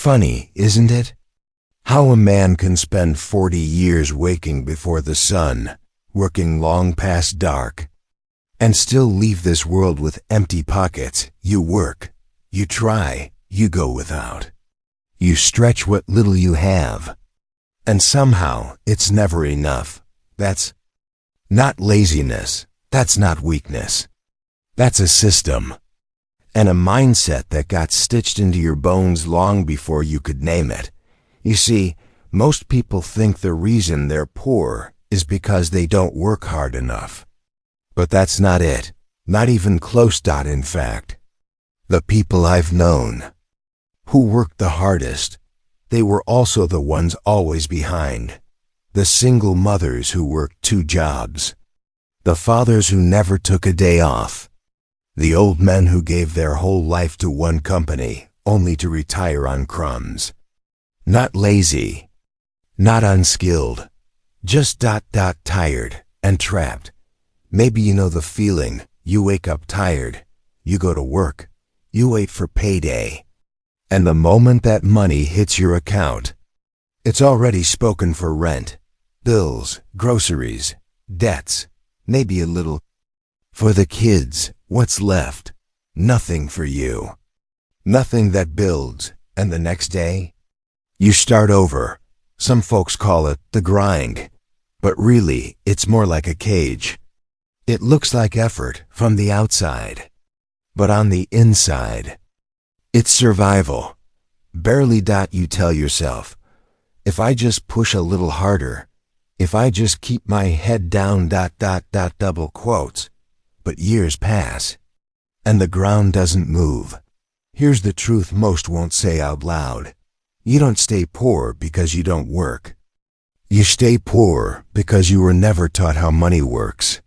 Funny, isn't it? How a man can spend 40 years waking before the sun, working long past dark, and still leave this world with empty pockets. You work, you try, you go without. You stretch what little you have, and somehow it's never enough. That's not laziness, that's not weakness. That's a system, and a mindset that got stitched into your bones long before you could name it. You see, most people think the reason they're poor is because they don't work hard enough. But that's not it. Not even close. In fact, the people I've known who worked the hardest, they were also the ones always behind. The single mothers who worked 2 jobs. The fathers who never took a day off. The old men who gave their whole life to one company, only to retire on crumbs. Not lazy, not unskilled, just tired and trapped. Maybe you know the feeling. You wake up tired, you go to work, you wait for payday, and the moment that money hits your account, it's already spoken for rent, bills, groceries, debts, maybe a little for the kids. What's left? Nothing for you. Nothing that builds, and the next day, you start over. Some folks call it the grind, but really, it's more like a cage. It looks like effort from the outside, but on the inside, it's survival. Barely. You tell yourself, if I just push a little harder, if I just keep my head down. Double quotes. But years pass, and the ground doesn't move. Here's the truth most won't say out loud. You don't stay poor because you don't work. You stay poor because you were never taught how money works.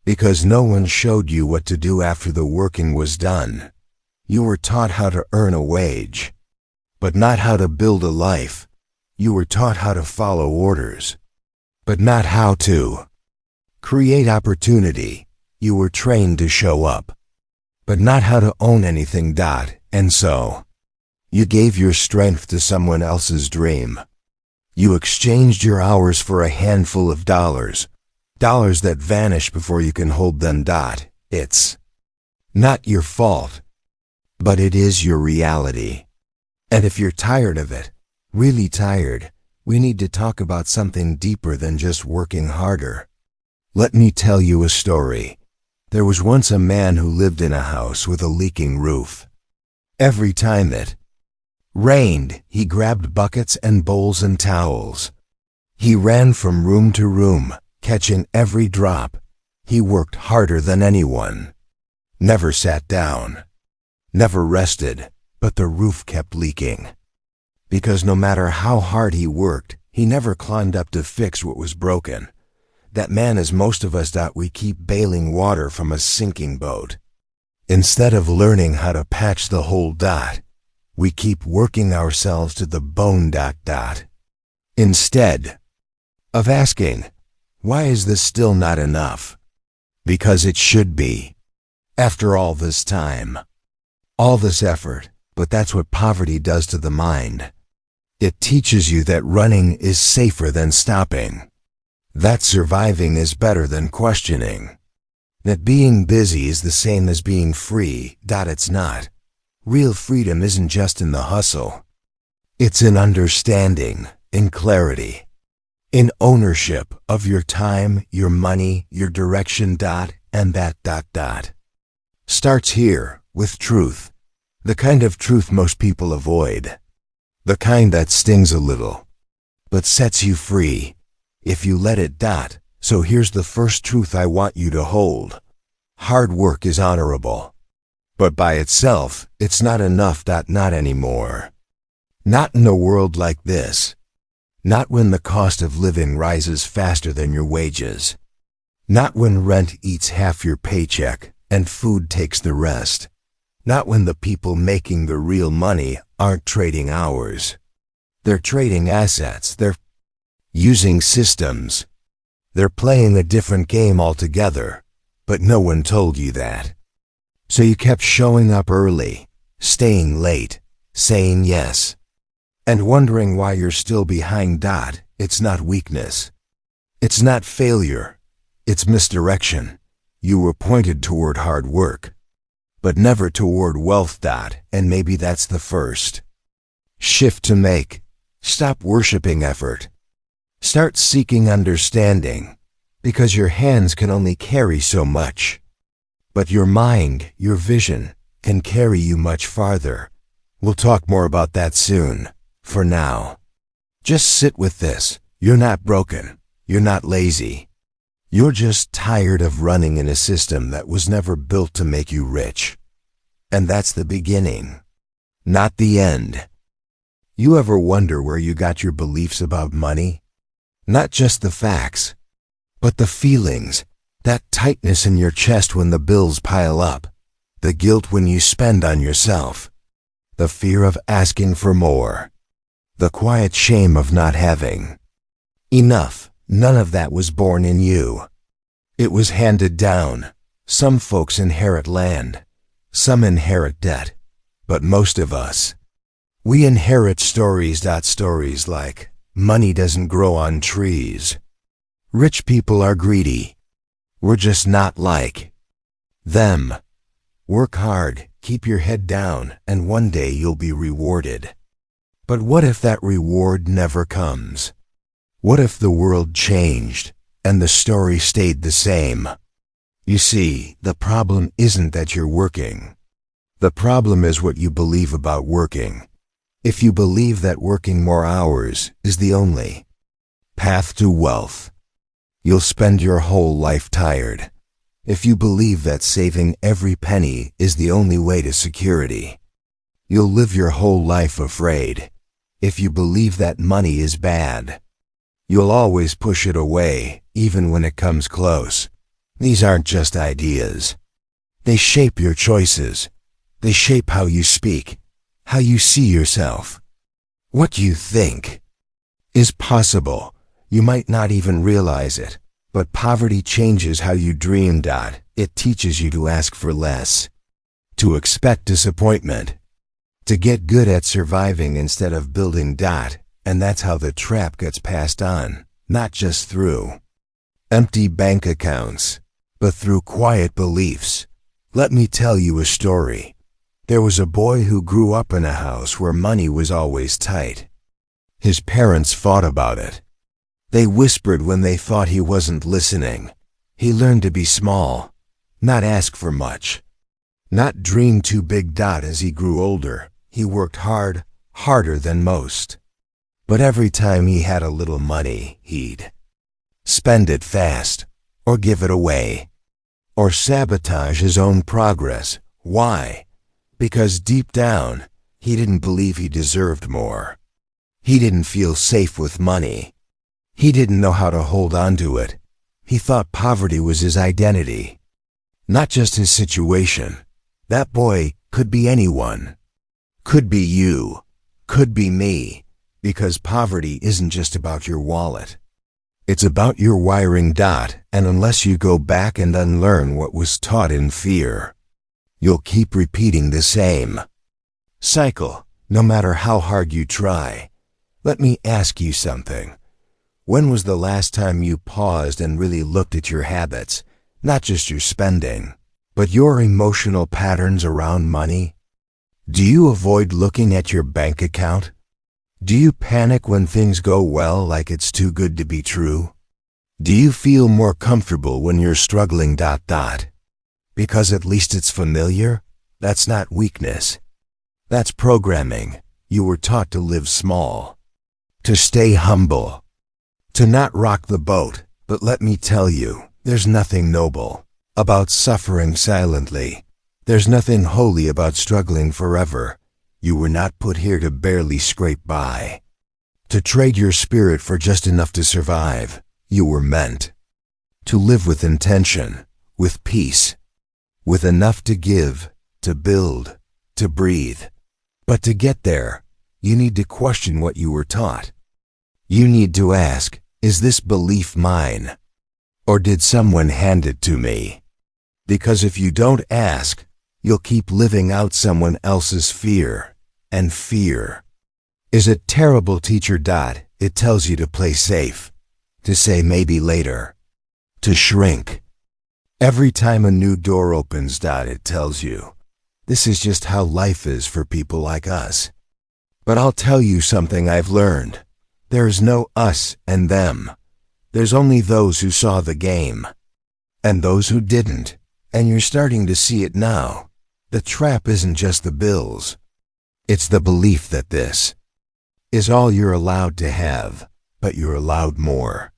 Because no one showed you what to do after the working was done. You were taught how to earn a wage, but not how to build a life. You were taught how to follow orders, but not how to create opportunity. You were trained to show up, but not how to own anything. And so, you gave your strength to someone else's dream. You exchanged your hours for a handful of dollars that vanish before you can hold them. It's not your fault, but it is your reality. And if you're tired of it, really tired, we need to talk about something deeper than just working harder. Let me tell you a story. There was once a man who lived in a house with a leaking roof. Every time it rained, he grabbed buckets and bowls and towels. He ran from room to room, catching every drop. He worked harder than anyone. Never sat down. Never rested, but the roof kept leaking. Because no matter how hard he worked, he never climbed up to fix what was broken. That man is most of us. We keep bailing water from a sinking boat. Instead of learning how to patch the hole. We keep working ourselves to the bone. Instead of asking, why is this still not enough? Because it should be. After all this time, all this effort, but that's what poverty does to the mind. It teaches you that running is safer than stopping. That surviving is better than questioning. That being busy is the same as being free. It's not. Real freedom isn't just in the hustle. It's in understanding, in clarity, in ownership of your time, your money, your direction. And that starts here with truth. The kind of truth most people avoid. The kind that stings a little, but sets you free if you let it. So here's the first truth I want you to hold. Hard work is honorable, but by itself, it's not enough. Not anymore. Not in a world like this. Not when the cost of living rises faster than your wages. Not when rent eats half your paycheck and food takes the rest. Not when the people making the real money aren't trading hours. They're trading assets. They're using systems. They're playing a different game altogether, but no one told you that. So you kept showing up early, staying late, saying yes, and wondering why you're still behind. It's not weakness. It's not failure. It's misdirection. You were pointed toward hard work, but never toward wealth. And maybe that's the first shift to make. Stop worshiping effort. Start seeking understanding, because your hands can only carry so much. But your mind, your vision, can carry you much farther. We'll talk more about that soon. For now, just sit with this. You're not broken. You're not lazy. You're just tired of running in a system that was never built to make you rich. And that's the beginning, not the end. You ever wonder where you got your beliefs about money? Not just the facts, but the feelings, that tightness in your chest when the bills pile up, the guilt when you spend on yourself, the fear of asking for more, the quiet shame of not having enough. None of that was born in you. It was handed down. Some folks inherit land, some inherit debt, but most of us, we inherit stories. Stories like, money doesn't grow on trees. Rich people are greedy. We're just not like them. Work hard, keep your head down, and one day you'll be rewarded. But what if that reward never comes? What if the world changed, and the story stayed the same? You see, the problem isn't that you're working. The problem is what you believe about working. If you believe that working more hours is the only path to wealth, you'll spend your whole life tired. If you believe that saving every penny is the only way to security, you'll live your whole life afraid. If you believe that money is bad, you'll always push it away, even when it comes close. These aren't just ideas. They shape your choices. They shape how you speak, how you see yourself. What you think is possible. You might not even realize it, but poverty changes how you dream. It teaches you to ask for less, to expect disappointment, to get good at surviving instead of building. And that's how the trap gets passed on, not just through empty bank accounts, but through quiet beliefs. Let me tell you a story. There was a boy who grew up in a house where money was always tight. His parents fought about it. They whispered when they thought he wasn't listening. He learned to be small, not ask for much, not dream too big. As he grew older, he worked hard, harder than most. But every time he had a little money, he'd spend it fast, or give it away, or sabotage his own progress. Why? Because deep down, he didn't believe he deserved more. He didn't feel safe with money. He didn't know how to hold on to it. He thought poverty was his identity, not just his situation. That boy could be anyone. Could be you. Could be me. Because poverty isn't just about your wallet. It's about your wiring. And unless you go back and unlearn what was taught in fear, you'll keep repeating the same cycle, no matter how hard you try. Let me ask you something. When was the last time you paused and really looked at your habits, not just your spending, but your emotional patterns around money? Do you avoid looking at your bank account? Do you panic when things go well, like it's too good to be true? Do you feel more comfortable when you're struggling? Because at least it's familiar? That's not weakness. That's programming. You were taught to live small, to stay humble, to not rock the boat. But let me tell you, there's nothing noble about suffering silently. There's nothing holy about struggling forever. You were not put here to barely scrape by, to trade your spirit for just enough to survive. You were meant to live with intention, with peace, with enough to give, to build, to breathe. But to get there, you need to question what you were taught. You need to ask, is this belief mine? Or did someone hand it to me? Because if you don't ask, you'll keep living out someone else's fear, and fear is a terrible teacher. It tells you to play safe, to say maybe later, to shrink. Every time a new door opens, it tells you, this is just how life is for people like us. But I'll tell you something I've learned. There is no us and them. There's only those who saw the game, and those who didn't, and you're starting to see it now. The trap isn't just the bills. It's the belief that this is all you're allowed to have, but you're allowed more.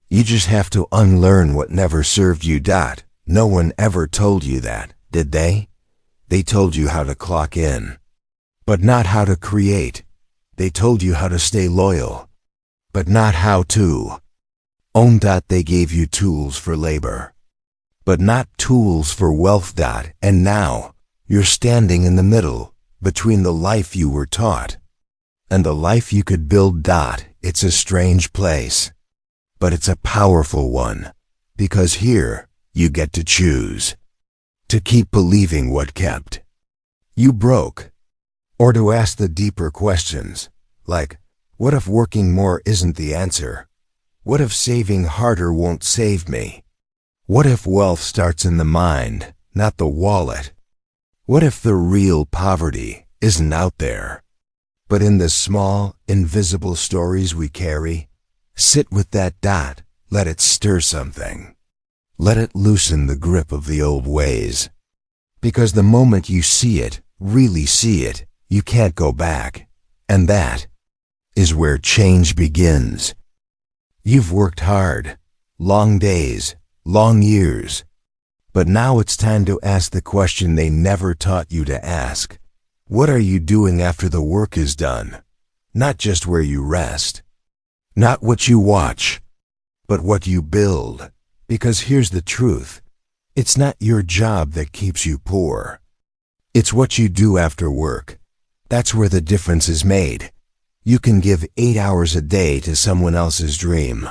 You just have to unlearn what never served you. No one ever told you that, did they? They told you how to clock in, but not how to create. They told you how to stay loyal, but not how to own. They gave you tools for labor, but not tools for wealth. And now, you're standing in the middle, between the life you were taught and the life you could build. It's a strange place, but it's a powerful one, because here, you get to choose. To keep believing what kept you broke, or to ask the deeper questions, like, what if working more isn't the answer? What if saving harder won't save me? What if wealth starts in the mind, not the wallet? What if the real poverty isn't out there, but in the small, invisible stories we carry? Sit with that. Let it stir something. Let it loosen the grip of the old ways. Because the moment you see it, really see it, you can't go back. And that is where change begins. You've worked hard, long days, long years. But now it's time to ask the question they never taught you to ask. What are you doing after the work is done? Not just where you rest. Not what you watch, but what you build. Because here's the truth. It's not your job that keeps you poor. It's what you do after work. That's where the difference is made. You can give 8 hours a day to someone else's dream.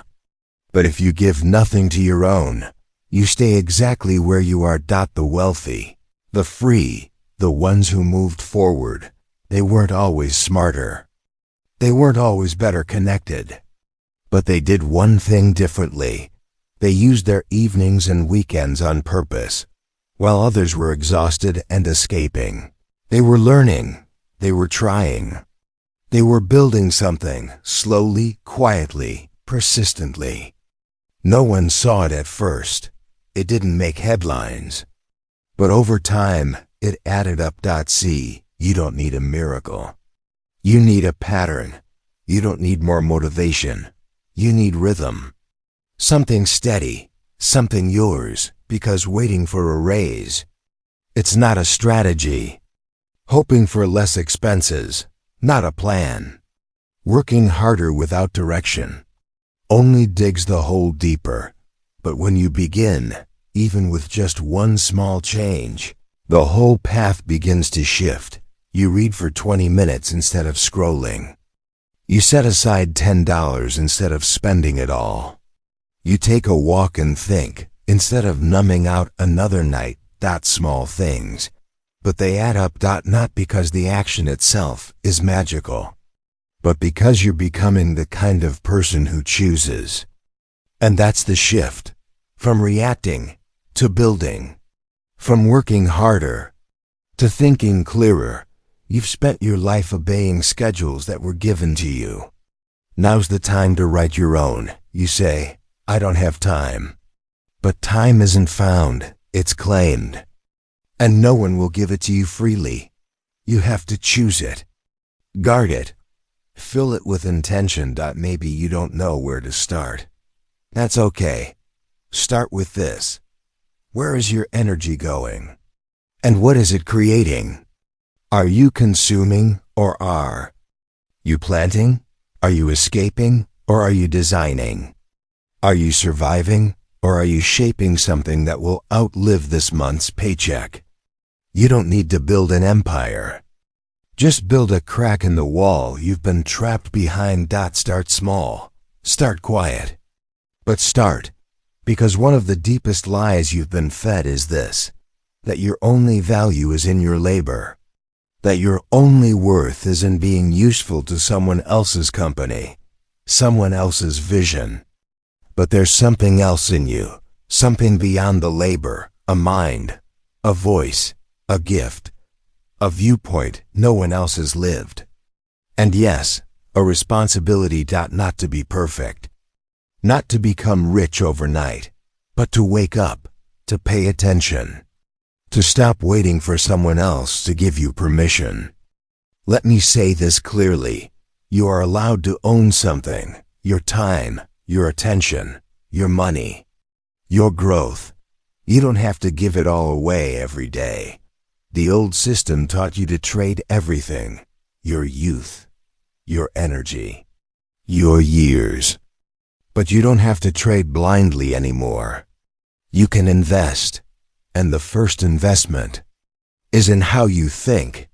But if you give nothing to your own, you stay exactly where you are. The wealthy, the free, the ones who moved forward, they weren't always smarter. They weren't always better connected. But they did one thing differently. They used their evenings and weekends on purpose, while others were exhausted and escaping. They were learning. They were trying. They were building something, slowly, quietly, persistently. No one saw it at first. It didn't make headlines. But over time, it added up. See, you don't need a miracle. You need a pattern. You don't need more motivation. You need rhythm. Something steady, something yours, because waiting for a raise, it's not a strategy. Hoping for less expenses, not a plan. Working harder without direction only digs the hole deeper. But when you begin, even with just one small change, the whole path begins to shift. You read for 20 minutes instead of scrolling. You set aside $10 instead of spending it all. You take a walk and think, instead of numbing out another night. Small things, but they add up. Not because the action itself is magical, but because you're becoming the kind of person who chooses. And that's the shift, from reacting to building, from working harder to thinking clearer. You've spent your life obeying schedules that were given to you. Now's the time to write your own. You say, I don't have time. But time isn't found, it's claimed. And no one will give it to you freely. You have to choose it. Guard it. Fill it with intention. Maybe you don't know where to start. That's okay. Start with this. Where is your energy going? And what is it creating? Are you consuming or are you planting? Are you escaping or are you designing? Are you surviving or are you shaping something that will outlive this month's paycheck? You don't need to build an empire. Just build a crack in the wall you've been trapped behind. Start small. Start quiet. But start, because one of the deepest lies you've been fed is this, that your only value is in your labor. that your only worth is in being useful to someone else's company, someone else's vision. But there's something else in you, something beyond the labor, a mind, a voice, a gift, a viewpoint no one else has lived. And yes, a responsibility not to be perfect, not to become rich overnight, but to wake up, to pay attention, to stop waiting for someone else to give you permission. Let me say this clearly. You are allowed to own something, your time, your attention, your money, your growth. You don't have to give it all away every day. The old system taught you to trade everything, your youth, your energy, your years. But you don't have to trade blindly anymore. You can invest, and the first investment is in how you think,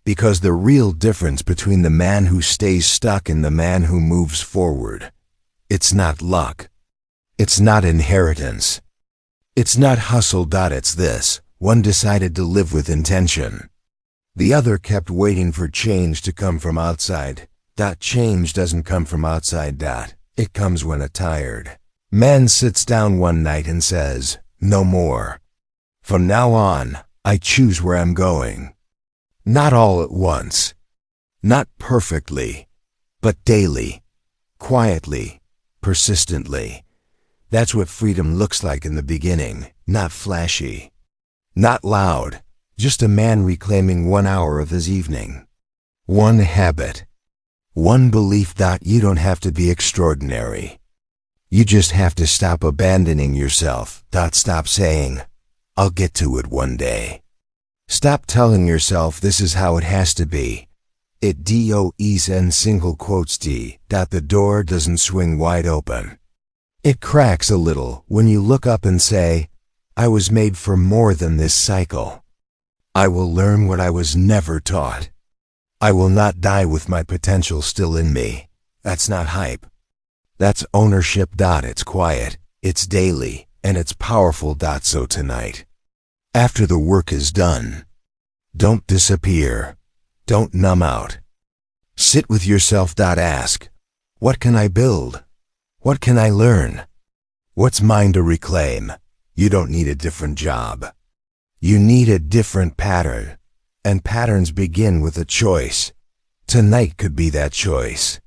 because the real difference between the man who stays stuck and the man who moves forward, it's not luck, it's not inheritance, it's not hustle. It's this: one decided to live with intention. The other kept waiting for change to come from outside. Change doesn't come from outside. It comes when a tired man sits down one night and says, "No more. From now on, I choose where I'm going." Not all at once, not perfectly, but daily, quietly, persistently. That's what freedom looks like in the beginning, not flashy, not loud, just a man reclaiming 1 hour of his evening. One habit, one belief. You don't have to be extraordinary. You just have to stop abandoning yourself. Stop saying, "I'll get to it one day." Stop telling yourself this is how it has to be. It does in single quotes the door doesn't swing wide open. It cracks a little when you look up and say, "I was made for more than this cycle. I will learn what I was never taught. I will not die with my potential still in me." That's not hype. That's ownership. It's quiet, it's daily, and it's powerful. So tonight, after the work is done, don't disappear. Don't numb out. Sit with yourself. Ask, what can I build? What can I learn? What's mine to reclaim? You don't need a different job. You need a different pattern. And patterns begin with a choice. Tonight could be that choice.